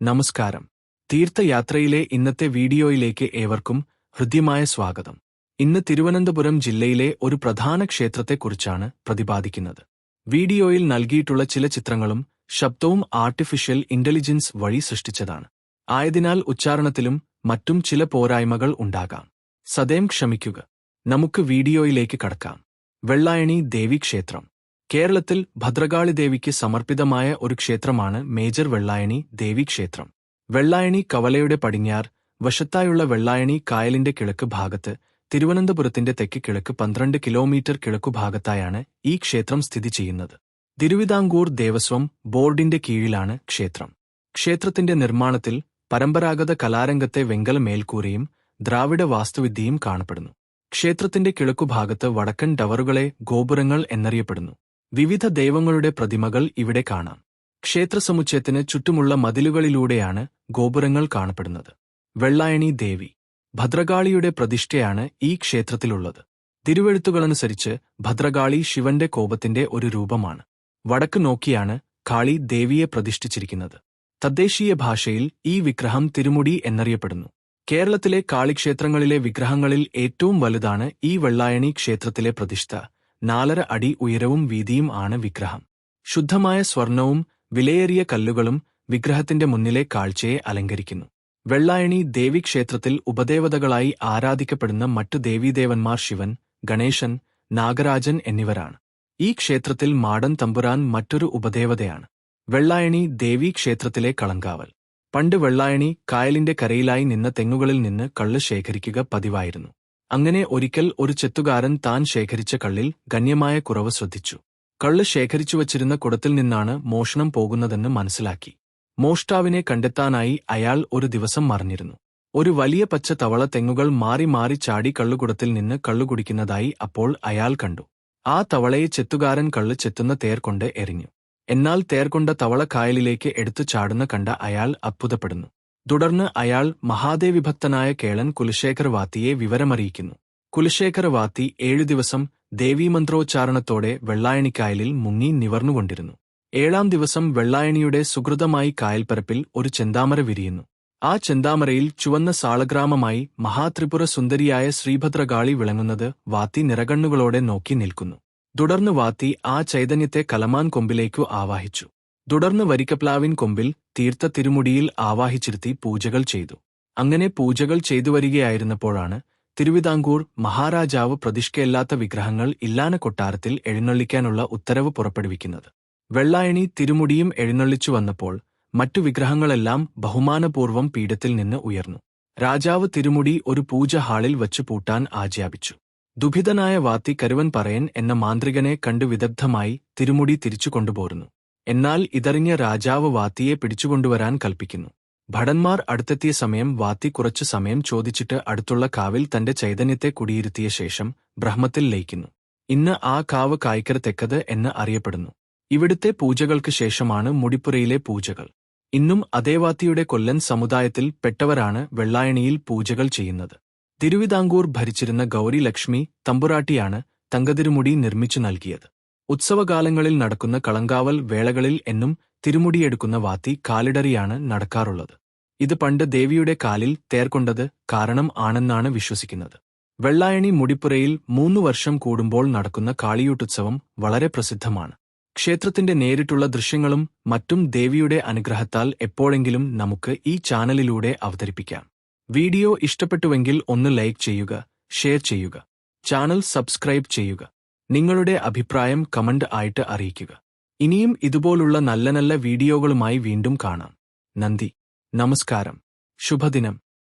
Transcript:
നമസ്കാരം. തീർത്ഥയാത്രയിലെ ഇന്നത്തെ വീഡിയോയിലേക്ക് ഏവർക്കും ഹൃദ്യമായ സ്വാഗതം. ഇന്ന് തിരുവനന്തപുരം ജില്ലയിലെ ഒരു പ്രധാന ക്ഷേത്രത്തെക്കുറിച്ചാണ് പ്രതിപാദിക്കുന്നത്. വീഡിയോയിൽ നൽകിയിട്ടുള്ള ചില ചിത്രങ്ങളും ശബ്ദവും ആർട്ടിഫിഷ്യൽ ഇന്റലിജൻസ് വഴി സൃഷ്ടിച്ചതാണ്. ആയതിനാൽ ഉച്ചാരണത്തിലും മറ്റും ചില പോരായ്മകൾ ഉണ്ടാകാം. സദയം ക്ഷമിക്കുക. നമുക്ക് വീഡിയോയിലേക്ക് കടക്കാം. വെള്ളായണി ദേവീക്ഷേത്രം. കേരളത്തിൽ ഭദ്രകാളി ദേവിക്ക് സമർപ്പിതമായ ഒരു ക്ഷേത്രമാണ് മേജർ വെള്ളായണി ദേവീക്ഷേത്രം. വെള്ളായണി കവലയുടെ പടിഞ്ഞാറ് വശത്തായുള്ള വെള്ളായണി കായലിന്റെ കിഴക്ക് ഭാഗത്ത് തിരുവനന്തപുരത്തിന്റെ തെക്ക് കിഴക്ക് 12 കിലോമീറ്റർ കിഴക്കുഭാഗത്തായാണ് ഈ ക്ഷേത്രം സ്ഥിതി ചെയ്യുന്നത്. തിരുവിതാംകൂർ ദേവസ്വം ബോർഡിന്റെ കീഴിലാണ് ക്ഷേത്രം. ക്ഷേത്രത്തിന്റെ നിർമ്മാണത്തിൽ പരമ്പരാഗത കലാരംഗത്തെ വെങ്കല മേൽക്കൂരയും ദ്രാവിഡ വാസ്തുവിദ്യയും കാണപ്പെടുന്നു. ക്ഷേത്രത്തിന്റെ കിഴക്കുഭാഗത്ത് വടക്കൻ ടവറുകളെ ഗോപുരങ്ങൾ എന്നറിയപ്പെടുന്നു. വിവിധ ദൈവങ്ങളുടെ പ്രതിമകൾ ഇവിടെ കാണാം. ക്ഷേത്രസമുച്ചയത്തിന് ചുറ്റുമുള്ള മതിലുകളിലൂടെയാണ് ഗോപുരങ്ങൾ കാണപ്പെടുന്നത്. വെള്ളായണി ദേവി ഭദ്രകാളിയുടെ പ്രതിഷ്ഠയാണ് ഈ ക്ഷേത്രത്തിലുള്ളത്. തിരുവെഴുത്തുകളനുസരിച്ച് ഭദ്രകാളി ശിവന്റെ കോപത്തിന്റെ ഒരു രൂപമാണ്. വടക്ക് നോക്കിയാണ് കാളി ദേവിയെ പ്രതിഷ്ഠിച്ചിരിക്കുന്നത്. തദ്ദേശീയ ഭാഷയിൽ ഈ വിഗ്രഹം തിരുമുടി എന്നറിയപ്പെടുന്നു. കേരളത്തിലെ കാളിക്ഷേത്രങ്ങളിലെ വിഗ്രഹങ്ങളിൽ ഏറ്റവും വലുതാണ് ഈ വെള്ളായണി ക്ഷേത്രത്തിലെ പ്രതിഷ്ഠ. 4.5 അടി ഉയരവും വീതിയും ആണ് വിഗ്രഹം. ശുദ്ധമായ സ്വർണവും വിലയേറിയ കല്ലുകളും വിഗ്രഹത്തിന്റെ മുന്നിലെ കാഴ്ചയെ അലങ്കരിക്കുന്നു. വെള്ളായണി ദേവീക്ഷേത്രത്തിൽ ഉപദേവതകളായി ആരാധിക്കപ്പെടുന്ന മറ്റു ദേവീദേവന്മാർ ശിവൻ, ഗണേശൻ, നാഗരാജൻ എന്നിവരാണ്. ഈ ക്ഷേത്രത്തിൽ മാടൻ തമ്പുരാൻ മറ്റൊരു ഉപദേവതയാണ്. വെള്ളായണി ദേവീക്ഷേത്രത്തിലെ കളങ്കാവൽ. പണ്ട് വെള്ളായണി കായലിന്റെ കരയിലായി നിന്ന തെങ്ങുകളിൽ നിന്ന് കള്ള് ശേഖരിക്കുക പതിവായിരുന്നു. അങ്ങനെ ഒരിക്കൽ ഒരു ചെത്തുകാരൻ താൻ ശേഖരിച്ച കള്ളിൽ ഗണ്യമായ കുറവ് ശ്രദ്ധിച്ചു. കള്ള് ശേഖരിച്ചുവച്ചിരുന്ന കുടത്തിൽ നിന്നാണ് മോഷണം പോകുന്നതെന്ന് മനസ്സിലാക്കി. മോഷ്ടാവിനെ കണ്ടെത്താനായി അയാൾ ഒരു ദിവസം മറിഞ്ഞിരുന്നു. ഒരു വലിയ പച്ച തവള തെങ്ങുകൾ മാറി മാറി ചാടി കള്ളുകുടത്തിൽ നിന്ന് കള്ളുകുടിക്കുന്നതായി അപ്പോൾ അയാൾ കണ്ടു. ആ തവളയെ ചെത്തുകാരൻ കള്ള് ചെത്തുന്ന തേർ കൊണ്ട് എറിഞ്ഞു. എന്നാൽ തേർകൊണ്ട തവള കായലിലേക്ക് എടുത്തു ചാടുന്ന കണ്ട അയാൾ അത്ഭുതപ്പെടുന്നു. തുടർന്ന് അയാൾ മഹാദേവിഭക്തനായ കേളൻ കുലശേഖര വാത്തിയെ വിവരമറിയിക്കുന്നു. കുലശേഖര വാത്തി 7 ദിവസം ദേവീമന്ത്രോച്ചാരണത്തോടെ വെള്ളായണിക്കായലിൽ മുങ്ങി നിവർന്നുകൊണ്ടിരുന്നു. 7-ാം ദിവസം വെള്ളായണിയുടെ സുഹൃതമായി കായൽപ്പരപ്പിൽ ഒരു ചെന്താമര വിരിയുന്നു. ആ ചെന്താമരയിൽ ചുവന്ന സാളഗ്രാമമായി മഹാത്രിപുര സുന്ദരിയായ ശ്രീഭദ്രകാളി വിളങ്ങുന്നത് വാത്തി നിറകണ്ണുകളോടെ നോക്കി നിൽക്കുന്നു. തുടർന്ന് വാത്തി ആ ചൈതന്യത്തെ കലമാൻ കൊമ്പിലേക്കു ആവാഹിച്ചു. തുടർന്ന് വരിക്കപ്ലാവിൻ കൊമ്പിൽ തീർത്ത തിരുമുടിയിൽ ആവാഹിച്ചിരുത്തി പൂജകൾ ചെയ്തു. അങ്ങനെ പൂജകൾ ചെയ്തുവരികയായിരുന്നപ്പോഴാണ് തിരുവിതാംകൂർ മഹാരാജാവ് പ്രതിഷ്ഠയില്ലാത്ത വിഗ്രഹങ്ങൾ ഇല്ലാന കൊട്ടാരത്തിൽ എഴുന്നള്ളിക്കാനുള്ള ഉത്തരവ് പുറപ്പെടുവിക്കുന്നത്. വെള്ളായണി തിരുമുടിയും എഴുന്നള്ളിച്ചു വന്നപ്പോൾ മറ്റു വിഗ്രഹങ്ങളെല്ലാം ബഹുമാനപൂർവ്വം പീഠത്തിൽ നിന്ന് ഉയർന്നു. രാജാവ് തിരുമുടി ഒരു പൂജ ഹാളിൽ വച്ചു പൂട്ടാൻ ആജ്ഞാപിച്ചു. ദുഃഖിതനായ വാത്തി കരുവൻ പറയൻ എന്ന മാന്ത്രികനെ കണ്ടു വിദഗ്ധമായി തിരുമുടി തിരിച്ചു കൊണ്ടുപോരുന്നു. എന്നാൽ ഇതറിഞ്ഞ രാജാവ് വാത്തിയെ പിടിച്ചുകൊണ്ടുവരാൻ കൽപ്പിക്കുന്നു. ഭടന്മാർ അടുത്തെത്തിയ സമയം വാത്തി കുറച്ചു സമയം ചോദിച്ചിട്ട് അടുത്തുള്ള കാവിൽ തന്റെ ചൈതന്യത്തെ കുടിയിരുത്തിയ ശേഷം ബ്രഹ്മത്തിൽ ലയിക്കുന്നു. ഇന്ന് ആ കാവ് കായ്ക്കര തെക്കത് എന്ന് അറിയപ്പെടുന്നു. ഇവിടുത്തെ പൂജകൾക്ക് ശേഷമാണ് മുടിപ്പുരയിലെ പൂജകൾ. ഇന്നും അതേ വാത്തിയുടെ കൊല്ലൻ സമുദായത്തിൽ പെട്ടവരാണ് വെള്ളായണിയിൽ പൂജകൾ ചെയ്യുന്നത്. തിരുവിതാംകൂർ ഭരിച്ചിരുന്ന ഗൗരി ലക്ഷ്മി തമ്പുരാട്ടിയാണ് തങ്കതിരുമുടി നിർമ്മിച്ചു നൽകിയത്. ഉത്സവകാലങ്ങളിൽ നടക്കുന്ന കളങ്കാവൽ വേളകളിൽ എന്നും തിരുമുടിയെടുക്കുന്ന വാത്തി കാലിടറിയാണ് നടക്കാറുള്ളത്. ഇത് പണ്ട് ദേവിയുടെ കാലിൽ തേർകൊണ്ടത് കാരണം ആണെന്നാണ് വിശ്വസിക്കുന്നത്. വെള്ളായണി മുടിപ്പുരയിൽ 3 വർഷം കൂടുമ്പോൾ നടക്കുന്ന കാളിയൂട്ടുത്സവം വളരെ പ്രസിദ്ധമാണ്. ക്ഷേത്രത്തിന്റെ നേരിട്ടുള്ള ദൃശ്യങ്ങളും മറ്റും ദേവിയുടെ അനുഗ്രഹത്താൽ എപ്പോഴെങ്കിലും നമുക്ക് ഈ ചാനലിലൂടെ അവതരിപ്പിക്കാം. വീഡിയോ ഇഷ്ടപ്പെട്ടുവെങ്കിൽ ഒന്ന് ലൈക്ക് ചെയ്യുക, ഷെയർ ചെയ്യുക, ചാനൽ സബ്സ്ക്രൈബ് ചെയ്യുക. നിങ്ങളുടെ അഭിപ്രായം കമന്റ് ആയിട്ട് അറിയിക്കുക. ഇനിയും ഇതുപോലുള്ള നല്ല നല്ല വീഡിയോകളുമായി വീണ്ടും കാണാം. നന്ദി, നമസ്കാരം, ശുഭദിനം.